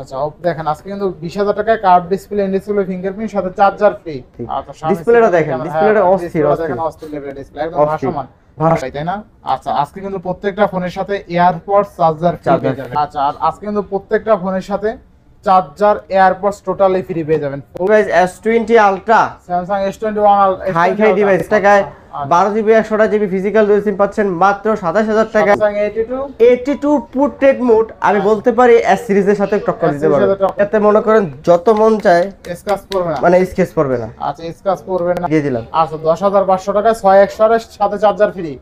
আচ্ছা দেখেন আজকে কিন্তু 20000 টাকায় কার্ভ ডিসপ্লে ডিসপ্লে ফিঙ্গারপ্রিন্ট সাথে চার্জার ফ্রি। আচ্ছা ডিসপ্লেটা দেখেন, ডিসপ্লেটা অস্থির দেখেন অস্থির লেভেলের ডিসপ্লে একদম ভাসমান ভাষাই তাই না। আচ্ছা আজকে কিন্তু প্রত্যেকটা ফোনের সাথে এয়ারপডস চার্জার পেয়ে যাবেন। আচ্ছা আর আজকে কিন্তু প্রত্যেকটা ফোনের সাথে চার্জার এয়ারপডস টোটালি ফ্রি পেয়ে যাবেন। Guys S20 ultra Samsung S21 high device টাকায় 12GB 128GB physical dual SIM পাচ্ছেন মাত্র 27000 টাকা। Samsung 82 পোর্ট্রেট মোড আমি বলতে পারি S সিরিজের সাথে টক্কর দিতে পারবে। এতে মনে করেন যত মন চায় স্ক্র্যাচ পড়বে না, মানে স্কেচ পড়বে না। আচ্ছা স্ক্র্যাচ পড়বে না দিয়ে দিলাম। আচ্ছা 10500 টাকায় 6128 সাথে চার্জার ফ্রি।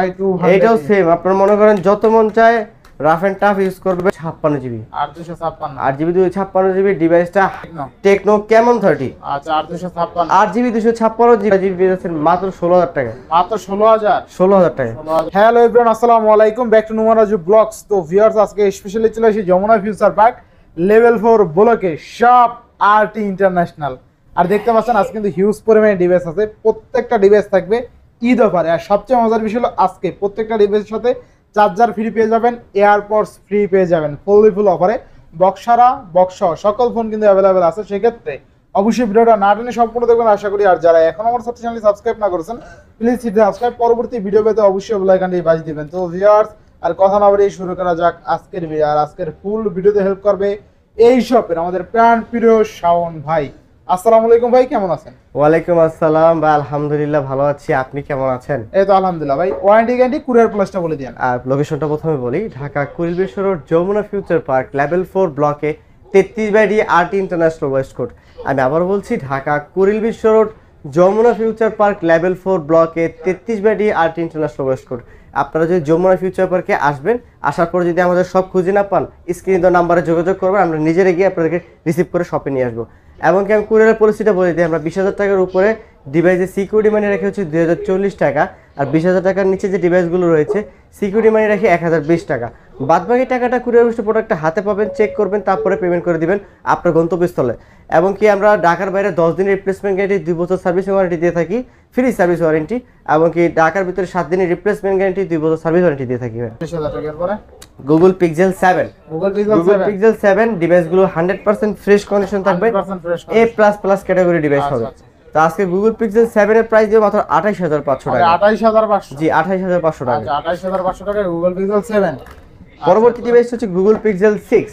Y200 এইটাও সেম, আপনারা মনে করেন যত মন চায় রাফ এন্ড টাফ ইউজ করবে। 56GB 8GB 256GB ডিভাইসটা টেকনো ক্যামন 30। আচ্ছা 8256 8GB 256GB পেয়েছেন মাত্র 16000 টাকা। মাত্র 16000 টাকা। হ্যালো एवरीवन আসসালামু আলাইকুম, ব্যাক টু নুমারাজু ব্লগস। তো ভিউয়ার্স আজকে স্পেশালি চলে এসেছি যমুনা ফিউচার পার্ক লেভেল 4 ব্লকে শপ আরটি ইন্টারন্যাশনাল। আর দেখতে পাচ্ছেন আজকে কিন্তু হিউজ পরিমাণে ডিভাইস আছে, প্রত্যেকটা ডিভাইস থাকবে ঈদ অফারে। আর সবচেয়ে মজার বিষয় হলো আজকে প্রত্যেকটা ডিভাইসের সাথে চার্জার ফ্রি পেয়ে যাবেন, এয়ারপডস ফ্রি পেয়ে যাবেন ফুল অফারে। বক্সারা বক্স সকল ফোন কিন্তু অ্যাভেলেবেল আছে। সেক্ষেত্রে অবশ্যই ভিডিওটা না টেনে সম্পূর্ণ দেখবেন আশা করি। আর যারা এখন আমার চ্যানেলটি সাবস্ক্রাইব না করেছেন প্লিজ হিট সাবস্ক্রাইব, পরবর্তী ভিডিও পেতে অবশ্যই বেল আইকনটি বাজিয়ে দিবেন। তো ভিউয়ার্স আর কথা না বাড়িয়ে শুরু করা যাক আজকের ভিডিও। আর আজকের ফুল ভিডিওতে হেল্প করবে এই শপের আমাদের প্রাণ প্রিয় শাওন ভাই। আসসালামু আলাইকুম ভাই, কেমন আছেন? ওয়ালাইকুম আসসালাম ভাই, আলহামদুলিল্লাহ ভালো আছি, আপনি কেমন আছেন? এই তো আলহামদুলিল্লাহ ভাই। ওয়ারেন্টি গ্যারান্টি কুরিয়ার প্লাসটা বলে দিন। আর লোকেশনটা প্রথমে বলি, Dhaka Kuril Bishwa road Jamuna future park level 4 ব্লকে 33/D RT international West court. আমি আবার বলছি Dhaka Kuril Bishwa road Jamuna future park level 4 ব্লকে 33/D RT international West court. আপনারা যদি যমুনা ফিউচার পার্কে আসবেন, আসার পর যদি আমাদের সব খুঁজে না পান স্ক্রিনে দেওয়া নাম্বারে যোগাযোগ করবেন, আমরা নিজেরা গিয়ে আপনাদেরকে রিসিভ করে শপে নিয়ে আসবো। এমনকি আমি কুরিয়ারের পলিসিটা বলে দিই, আমরা 20000 টাকার উপরে ডিভাইসে সিকিউরিটি মানি রেখে হচ্ছে 2040 টাকা, আর 20000 টাকার নিচে যে ডিভাইসগুলো রয়েছে সিকিউরিটি মানি রেখে 1020 টাকা। বাদবাকি টাকাটা কুরিয়ার অফিসে প্রোডাক্টটা হাতে পাবেন, চেক করবেন, তারপরে পেমেন্ট করে দিবেন আপনার গন্তব্যস্থলে। এমনকি আমরা ঢাকার বাইরে 10 দিনের রিপ্লেসমেন্ট গ্যারান্টি, 2 বছর সার্ভিস ওয়ারেন্টি দিয়ে থাকি, ফ্রি সার্ভিস ওয়ারেন্টি। এমনকি ঢাকার ভিতরে 7 দিনের রিপ্লেসমেন্ট গ্যারান্টি, 2 বছর সার্ভিস ওয়ারেন্টি দিয়ে থাকি। গুগল পিক্সেল 7 ডিভাইসগুলো 100% ফ্রেশ কন্ডিশন থাকবে, A++ ক্যাটাগরি ডিভাইস হবে। তো আজকে গুগল পিক্সেল 7 এর প্রাইস দিয়ে মাত্র 28500 টাকা। 28500 জি 28500 টাকা। আচ্ছা 28500 টাকায় গুগল পিক্সেল 7। পরবর্তী ডিভাইস হচ্ছে গুগল পিক্সেল 6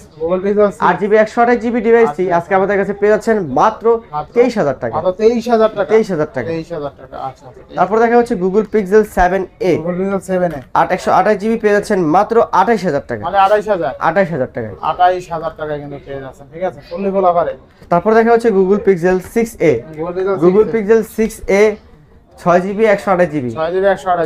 8GB 128GB ডিভাইসটি আজকে আমাদের কাছে পেয়ে যাচ্ছেন মাত্র 23000 টাকা। মাত্র 23000 টাকা। 23000 টাকা। 23000 টাকা। আচ্ছা তারপর দেখা হচ্ছে Google pixel 7a। Google pixel 7 এ 128GB পেয়ে যাচ্ছেন মাত্র 28000 টাকা। মানে 28000 টাকা। 28000 টাকা কিন্তু পেয়ে যাচ্ছেন, ঠিক আছে ফুল অফারে। তারপর দেখা হচ্ছে Google pixel 6a। Google pixel 6a 6GB 128GB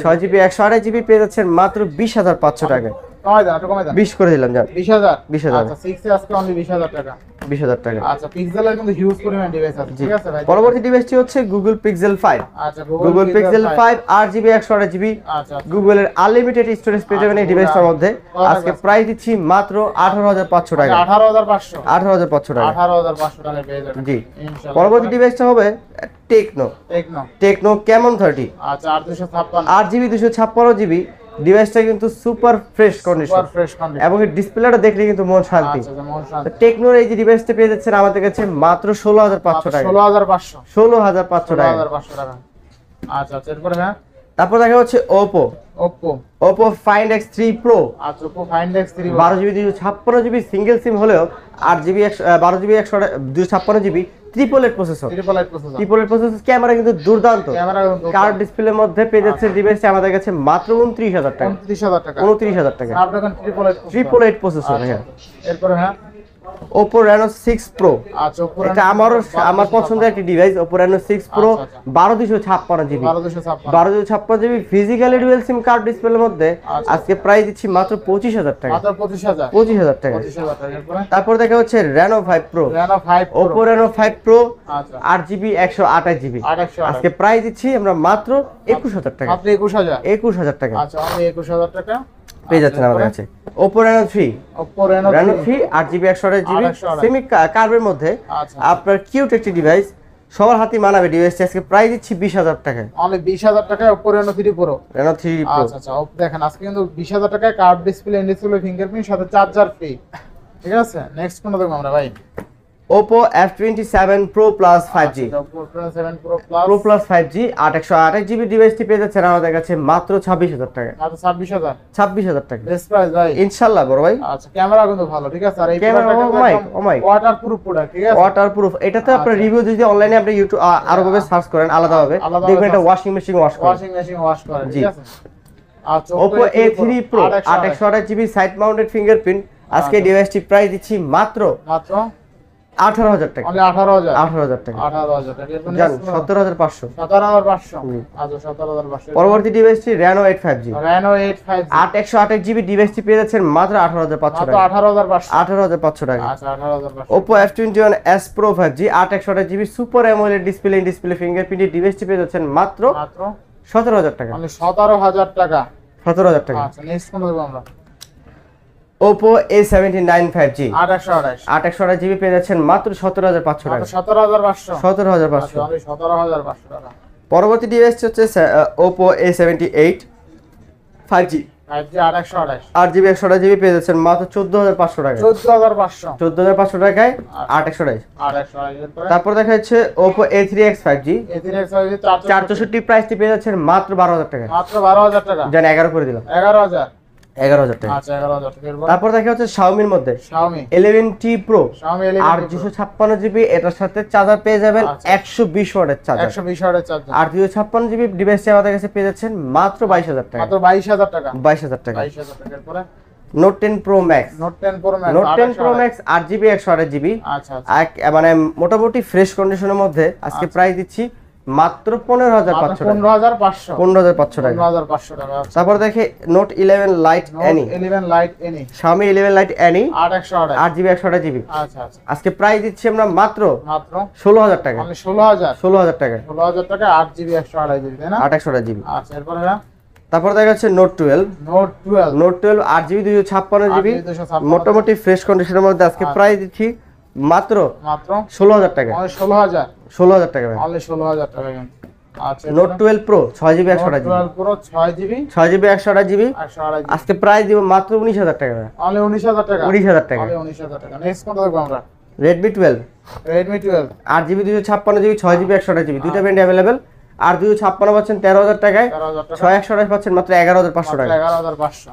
6GB 128GB পেয়ে যাচ্ছেন মাত্র 20500 টাকা। কমাই দেন 20 করে দিলাম, জান 20000। আচ্ছা 6 এ আজকে অনলি 20000 টাকা। 20000 টাকা। আচ্ছা পিক্সেলের কিন্তু হিউজ পরিমাণ ডিভাইস আছে, ঠিক আছে ভাই। পরবর্তী ডিভাইসটি হচ্ছে গুগল পিক্সেল 5। আচ্ছা গুগল পিক্সেল 5 8GB 128GB। আচ্ছা গুগলের আনলিমিটেড স্টোরেজ পেয়ে যাবেন এই ডিভাইসটার মধ্যে। আজকে প্রাইস দিচ্ছি মাত্র 18500 টাকা। 18500 টাকা। 18500 টাকা পেয়ে যাবেন। জি পরবর্তী ডিভাইসটা হবে টেকনো ক্যামন 30। আচ্ছা 856 8GB 256GB ডিভাইসটা কিন্তু সুপার ফ্রেশ কন্ডিশন এবং এই ডিসপ্লেটা দেখলে কিন্তু মন শান্তি। টেকনোর এই যে ডিভাইসটা পেয়ে যাচ্ছেন আমাদের কাছে মাত্র 16500 টাকা। 16500 টাকা। আচ্ছা এরপরে হ্যাঁ তারপর দেখা হচ্ছে Oppo Find X3 Pro। আচ্ছা Oppo Find X3 12GB 256GB single SIM হলেও 8GB 12GB 256GB triple eight processor. Camera কিন্তু দুর্দান্ত, কার্ভ ডিসপ্লের মধ্যে পেয়ে যাচ্ছে ডিভাইসটা আমাদের কাছে মাত্র 29000 টাকা। 29000 টাকা। Triple eight processor. হ্যাঁ এরপরে হ্যাঁ Oppo Reno 6 Pro। আচ্ছা এটা আমার পছন্দের একটি device Oppo Reno 6 Pro 12256GB 12256GB physically dual SIM card ডিসপ্লের মধ্যে আজকে প্রাইস দিচ্ছি মাত্র 25000 টাকা। মাত্র 25000 টাকা। তারপর দেখা হচ্ছে Reno 5 Pro। Oppo Reno 5 Pro 8GB 128GB আজকে প্রাইস দিচ্ছি আমরা মাত্র 21000 টাকা। মাত্র 21000 টাকা। আচ্ছা আমি 21000 টাকা পেয়ে যাচ্ছেন আমাদের কাছে। Oppo Reno 3 8GB 128GB semi কার্ভের মধ্যে আপনার কিউট একটি ডিভাইস, সবার হাতে মানাবে ডিভাইসটা। আজকে প্রাইস দিচ্ছি 20000 টাকায়। অনলি 20000 টাকায় Oppo Reno 3 Pro। আচ্ছা দেখেন আজকে কিন্তু 20000 টাকায় কার্ভ ডিসপ্লে ফিঙ্গারপ্রিন্ট সাথে চার্জার ফ্রি। ঠিক আছে নেক্সট কোনটা দেখব আমরা ভাই Oppo F27 Pro Plus 5G Oppo F27 Pro Plus Pro Plus 5G 828GB ডিভাইসটি পেয়ে যাচ্ছেন আমাদের কাছে মাত্র 26000 টাকা। মাত্র 26000 26000 টাকা বেস্ট প্রাইস ভাই ইনশাআল্লাহ বড় ভাই। আচ্ছা ক্যামেরা কিন্তু ভালো ঠিক আছে আর এই ক্যামেরা ও মাই ওয়াটারপ্রুফ প্রোডাক্ট ঠিক আছে ওয়াটারপ্রুফ। এটাতে আপনার রিভিউ যদি অনলাইনে আপনি ইউটিউব আরো ভাবে সার্চ করেন আলাদাভাবে দেখবেন এটা ওয়াশিং মেশিন ওয়াশ করে ঠিক আছে। আচ্ছা Oppo A3 Pro 828GB side mounted fingerprint আজকে ডিভাইসটি প্রাইস দিচ্ছি মাত্র 18000 টাকা। অনলি 18000 18000 টাকা 18000 টাকা জান 17500 17500 আচ্ছা 17500 পরবর্তী ডিভাইসটি Reno 8 5G Reno 8 5G 8128GB ডিভাইসটি পেয়ে যাচ্ছেন মাত্র 18500 টাকা। 18500 টাকা আচ্ছা 18500 Oppo F21s Pro 5G 8128GB super AMOLED display fingerprint ডিভাইসটি পেয়ে যাচ্ছেন মাত্র 17000 টাকা। অনলি 17000 টাকা 17000 টাকা। আচ্ছা নেক্সট কোন দেব আমরা Oppo A79 5G 828 GB পেয়ে যাচ্ছেন মাত্র 17500 টাকা। 17500 17500 অনলি 17500 টাকা। পরবর্তী ডিভাইসটি হচ্ছে Oppo A78 5G 5G 828 8GB 128GB পেয়ে যাচ্ছেন মাত্র 14500 টাকা। 14500 14500 টাকায় 828। 828 তারপর দেখা যাচ্ছে Oppo A3X 5G A3X 5G 464 প্রাইসটি পেয়ে যাচ্ছেন মাত্র 12000 টাকা। মাত্র 12000 টাকা জান 11 করে দিলাম 11000 11000 টাকা। আচ্ছা 11000 টাকা। তারপর দেখা হচ্ছে Xiaomi এর মধ্যে Xiaomi 11T Pro Xiaomi 11T আর 256GB এটার সাথে চার্জার পেয়ে যাবেন 120 ওয়াটের চার্জার 120 ওয়াটের চার্জার আর 256GB ডিভাইসটি আমাদের কাছে পেয়ে যাচ্ছেন মাত্র 22000 টাকা। মাত্র 22000 টাকা 22000 টাকা। 22000 টাকার পরে Note 10 Pro Max Note 10 Pro Max Note 10 Pro Max 8GB 128GB আচ্ছা আচ্ছা মানে মোটামুটি ফ্রেশ কন্ডিশনের মধ্যে আজকে প্রাইস দিচ্ছি মাত্র 15500 টাকা। 15500 15500 টাকা। 15500 টাকা। তারপর দেখে Note 11 Lite Any 11 Lite Any Xiaomi 11 Lite Any 828 8GB 128GB আচ্ছা আচ্ছা আজকে প্রাইস দিচ্ছি আমরা মাত্র 16000 টাকা। মানে 16000 16000 টাকা 16000 টাকা 8GB 128GB তাই না 828GB। আচ্ছা এরপরে না তারপর দেখা যাচ্ছে Note 12 Note 12 8GB 256GB মোটামুটি ফ্রেশ কন্ডিশনের মধ্যে আজকে প্রাইস দিচ্ছি মাত্র 16000 টাকা। মানে 16000 টাকা ভাই। অনলি 16000 টাকা আচ্ছা Note 12 Pro 6GB 128GB 12 Pro 6GB 6GB 128GB 128GB আজকে প্রাইস দিব মাত্র 19000 টাকা ভাই। অনলি 19000 টাকা 19000 টাকা। অনলি 19000 টাকা নেক্সট কোনটা দেখব আমরা Redmi 12 Redmi 12 8GB 256GB 6GB 128GB দুটো ব্র্যান্ড अवेलेबल আর 256 পাচ্ছেন 13000 টাকায় 13000 টাকা 6128 পাচ্ছেন মাত্র 11500 টাকা 11500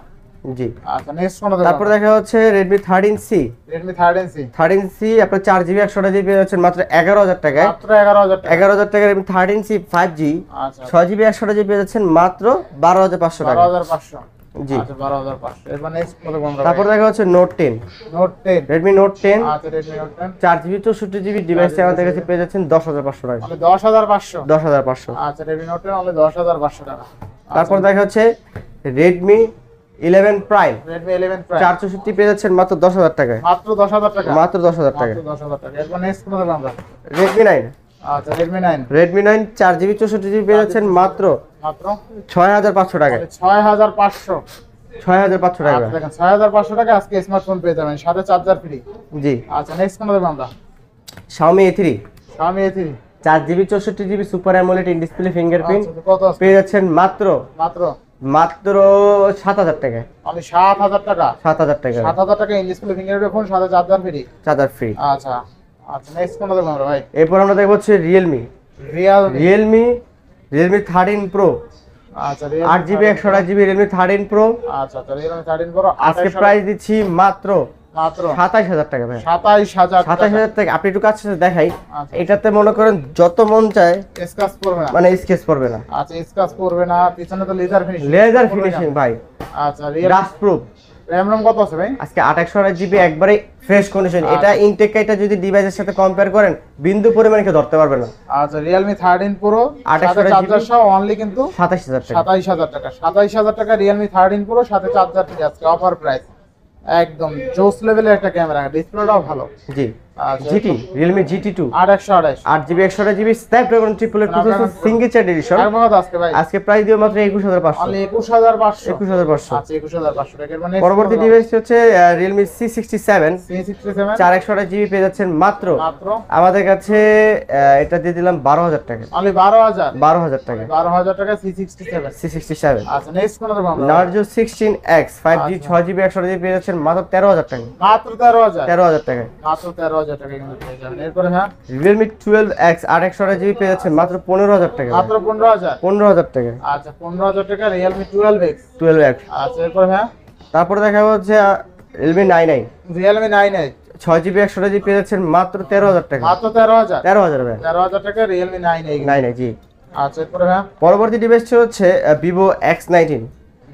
জি। আচ্ছা নেক্সট কোনটা দেখব তারপর দেখা হচ্ছে Redmi 13C Redmi 13C 13C আপনার 4GB 128GB পেয়ে যাচ্ছেন মাত্র 11000 টাকায় মাত্র 11000 টাকা 11000 টাকায় Redmi 13C 5G আচ্ছা 6GB 128GB পেয়ে যাচ্ছেন মাত্র 12500 টাকা 12500 জি। আচ্ছা 12500 এরপর নেক্সট কোনটা দেখব আমরা তারপর দেখা হচ্ছে Note 10 Note 10 Redmi Note 10 আচ্ছা Redmi Note 10 4GB 64GB ডিভাইসে আমাদের কাছে পেয়ে যাচ্ছেন 10500 টাকা মানে 10500 10500। আচ্ছা Redmi Note 10 অনলি 10500 টাকা তারপর দেখা হচ্ছে Redmi 11 Prime Redmi 11 Prime 464 পেয়ে যাচ্ছেন মাত্র 10000 টাকায় মাত্র 10000 টাকা মাত্র 10000 টাকা। মাত্র 10000 টাকা এরপর নেক্সট কোনটা দেখব আমরা Redmi 9 আচ্ছা Redmi 9 Redmi 9 4GB 64GB পেয়ে যাচ্ছেন মাত্র 6500 টাকায় 6500 6500 টাকা। আচ্ছা দেখেন 6500 টাকা আজকে স্মার্টফোন পেয়ে যাবেন সাথে চার্জার ফ্রি জি। আচ্ছা নেক্সট কোনটা দেখব আমরা Xiaomi A3 Xiaomi A3 4GB 64GB super AMOLED in display fingerprint আচ্ছা কত আছে পেয়ে যাচ্ছেন মাত্র মাত্র 7000 টাকায় অনলি 7000 টাকা 7000 টাকা 7000 টাকা ইন ডিসপ্লে ফিঙ্গারপ্রিন্ট ফোন সাথে চার্জার ফ্রি চার্জার ফ্রি। আচ্ছা আচ্ছা নেক্সট কোনটা দেখব আমরা ভাই এরপর আমরা দেখব হচ্ছে Realme 13 Pro আচ্ছা 8GB 128GB Realme 13 Pro আচ্ছা Realme 13 Pro আজকে প্রাইস দিচ্ছি মাত্র মাত্র 27000 টাকা ভাই। 27000 টাকা আপনি একটু কাছে দেখাই আচ্ছা। এটাতে মনে করেন যত মন চায় স্ক্র্যাচ পড়বে না মানে স্কেচ পড়বে না। আচ্ছা স্ক্র্যাচ পড়বে না পিছনে তো লেজার ফিনিশিং ভাই আচ্ছা ডাস্ট প্রুফ RAM ROM কত আছে ভাই আজকে 828GB একবারে ফ্রেশ কন্ডিশন এটা ইনটেক এটা যদি ডিভাইসের সাথে কম্পেয়ার করেন বিন্দু পরিমাণে কেউ ধরতে পারবে না। আচ্ছা Realme 13 Pro 2800 চার্জার সহ অনলি কিন্তু 27000 টাকা 27000 টাকা 27000 টাকা Realme 13 Pro সাথে চার্জার ফ্রি আজকে অফার প্রাইস একদম জোস লেভেলের একটা ক্যামেরা ডিসপ্লেটাও ভালো জি। আচ্ছা GT Realme GT2 8/128 8GB 128GB Snapdragon triple eight processor single charge edition. আর কত আজকে ভাই? আজকে প্রাইস দিও মাত্র 21500। অনলি 21500। 21500। আচ্ছা 21500 টাকা। মানে পরবর্তী ডিভাইস হচ্ছে Realme C67 C67 4/128GB পেয়ে যাচ্ছেন মাত্র আমাদের কাছে এটা দিয়ে দিলাম 12000 টাকা। অনলি 12000 12000 টাকা। 12000 টাকা C67। আচ্ছা নেক্সট কোন দেব আমরা? Narzo 16X 5G 6GB 128GB পেয়ে যাচ্ছেন মাত্র 13000 টাকা। মাত্র 13000। 13000 টাকা। মাত্র 13000 টাকা কিন্তু পেয়ে যাবেন। এরপরে হ্যাঁ Realme 12X 8/128GB পেয়ে যাচ্ছেন মাত্র 15000 টাকা। মাত্র 15000। 15000 টাকা। আচ্ছা 15000 টাকা Realme 12X। 12X। আচ্ছা এরপর হ্যাঁ তারপরে দেখা হচ্ছে Realme 9i Realme 9i 6GB 128GB পেয়ে যাচ্ছেন মাত্র 13000 টাকা। মাত্র 13000। 13000 ভাই। 13000 টাকা Realme 9i। 9i জি। আচ্ছা এরপর হ্যাঁ পরবর্তী ডিভাইসটি হচ্ছে Vivo X19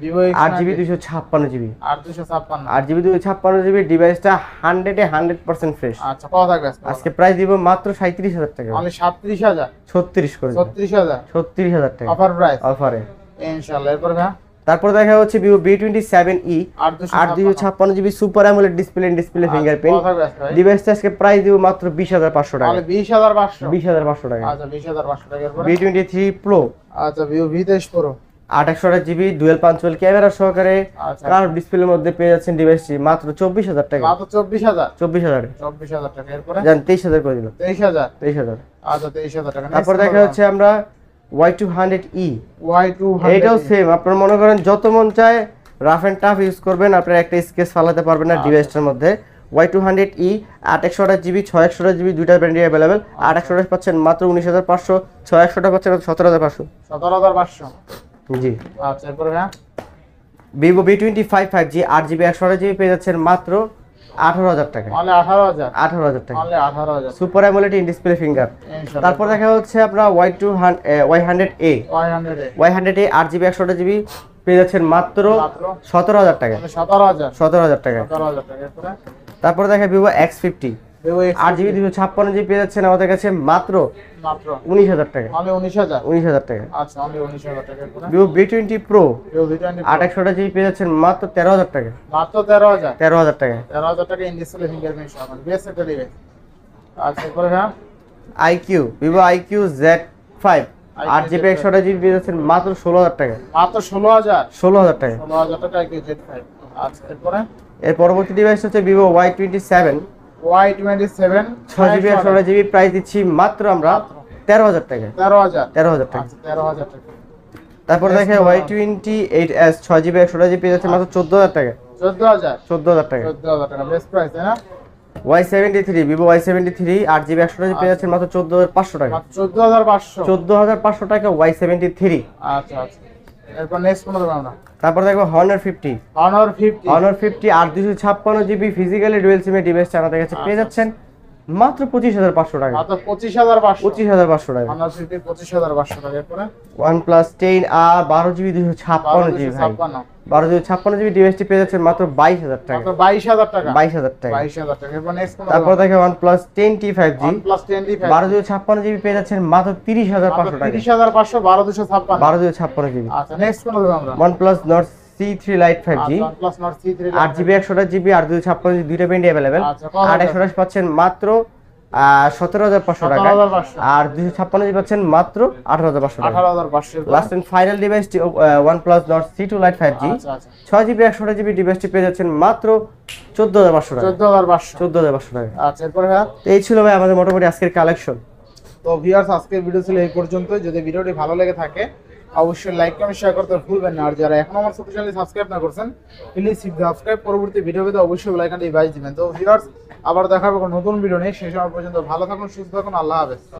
Vivo X 8GB 256GB 8256। 8GB 256GB ডিভাইসটা 100% ফ্রেশ। আচ্ছা কত থাকবে আজকে প্রাইস দিব মাত্র 37000 টাকা। অনলি 37000। 36 করে দিন। 36000। 36000 টাকা অফার প্রাইস অফারে ইনশাআল্লাহ। এরপর হ্যাঁ তারপর দেখা হচ্ছে Vivo B27e 8256 8GB super AMOLED display fingerprint কত থাকবে ভাই? ডিভাইসটা আজকে প্রাইস দিব মাত্র 20500 টাকা। অনলি 20500। 20500 টাকা। আচ্ছা 20500 টাকা। এরপর B23 Pro আচ্ছা Vivo V23 Pro 8/128GB dual punctual camera সহকারে আচ্ছা কার্ভ ডিসপ্লের মধ্যে পেয়ে যাচ্ছেন ডিভাইসটি মাত্র 24000 টাকা। মাত্র 24000। 24000 24000 টাকা। এরপর জান 23000 করে দিল। 23000। 23000। আচ্ছা 23000 টাকা। তারপর দেখা হচ্ছে আমরা Y200e Y200 এটাও সেম আপনারা মনে করেন যত মন চায় রাফ এন্ড টাফ ইউজ করবেন আপনারা একটা স্কেচ ফালাতে পারবেন না ডিভাইসটার মধ্যে। Y200e 8/128GB 6/128GB দুইটা ব্র্যান্ডে अवेलेबल। 8/128 পাচ্ছেন মাত্র 19500, 6/128 পাচ্ছেন 17500। 17500। জি। আচ্ছা এরপর হ্যাঁ Vivo B25 5G 8GB 128GB পেয়ে যাচ্ছেন মাত্র 18000 টাকা। অনলি 18000। 18000 টাকা। Only 18000। Super AMOLED in display finger. ইনশাআল্লাহ। তারপর দেখা হচ্ছে আপনারা Y100A 100 8GB 128GB পেয়ে যাচ্ছেন মাত্র মাত্র 17000 টাকা। 17000। 17000 টাকা। 17000 টাকা। এরপর তারপর দেখা Vivo X50 Vivo X 8GB 256GB পেয়ে যাচ্ছেন আমাদের কাছে মাত্র মাত্র 19000 টাকা। অনলি 19000। 19000 টাকা। আচ্ছা অনলি 19000 টাকা। এরপর Vivo B20 Pro Vivo V20 8/128GB পেয়ে যাচ্ছেন মাত্র 13000 টাকা। মাত্র 13000। 13000 টাকা। 13000 টাকা ইন ডিসপ্লে ফিঙ্গারপ্রিন্ট সহ বেস্ট একটা ডিভাইস। আচ্ছা এরপর হ্যাঁ IQ Vivo IQ Z5 8GB 128GB পেয়ে যাচ্ছেন মাত্র 16000 টাকা। মাত্র 16000। 16000 টাকা। 16000 টাকা IQ Z5। আচ্ছা এরপরে এর পরবর্তী ডিভাইস হচ্ছে Vivo Y27 Y27 6GB 128GB price দিচ্ছি মাত্র আমরা 13000 টাকা। 13000। 13000 টাকা। আচ্ছা 13000 টাকা। তারপর দেখে Y28s 6GB 128GB পেয়ে যাচ্ছে মাত্র 14000 টাকা। 14000। 14000 টাকা। 14000 টাকা বেস্ট প্রাইস তাই না? Y73 Vivo Y73 8GB 128GB পেয়ে যাচ্ছে মাত্র 14500 টাকা। মাত্র 14500। 14500 টাকা Y73। আচ্ছা আচ্ছা এরপর নেক্সট কোন দেব আমরা? তারপর দেখো Honor 50 Honor 50 Honor 50 8/256GB physically dual সিমের ডিভাইসটা আমাদের কাছে পেয়ে যাচ্ছেন মাত্র 25500 টাকা। মাত্র 25500। 25500 টাকা। Honor 50 25500 টাকা। এরপর OnePlus 10R 12GB 256GB ভাই 12GB ডিভাইসটি পেয়ে যাচ্ছেন মাত্র 22000 টাকা। মাত্র 22000 টাকা। 22000 টাকা। 22000 টাকা। এরপর নেক্সট কোন? তারপর দেখো OnePlus 10T 5G OnePlus 10T 5G 12GB পেয়ে যাচ্ছেন মাত্র 30500 টাকা। 30500 12256। 12GB। আচ্ছা নেক্সট কোন দেব আমরা? OnePlus Nord C3 Lite 5G আচ্ছা OnePlus Nord C3 8GB 128GB 8/256GB দুইটা ব্র্যান্ডে अवेलेबल। আচ্ছা কত? 8/128 পাচ্ছেন মাত্র 17500 টাকা। 17500 আর 256GB পাচ্ছেন মাত্র 18500 টাকা। 18500। লাস্ট এন্ড ফাইনাল ডিভাইসটি OnePlus Nord C2 Lite 5G আচ্ছা আচ্ছা 6GB 128GB ডিভাইসটি পেয়ে যাচ্ছেন মাত্র 14500 টাকা। 14500। 14500 টাকা। আচ্ছা এরপর হ্যাঁ তো এই ছিল ভাই আমাদের মোটামুটি আজকের কালেকশন। তো ভিউয়ার্স আজকের ভিডিও ছিল এই পর্যন্ত। যদি ভিডিওটি ভালো লেগে থাকে অবশ্যই লাইক কমেন্ট শেয়ার করতে ভুলবেন না। আর যারা এখনো আমার ছোট চ্যানেল সাবস্ক্রাইব না করছেন প্লিজ সাবস্ক্রাইব, পরবর্তী ভিডিও পেতে অবশ্যই বেল আইকনটি বাজিয়ে দিবেন। তো ভিউয়ার্স আবার দেখা হবে নতুন ভিডিও নিয়ে। সেই সময় পর্যন্ত ভালো থাকুন, সুস্থ থাকুন, আল্লাহ হাফেজ।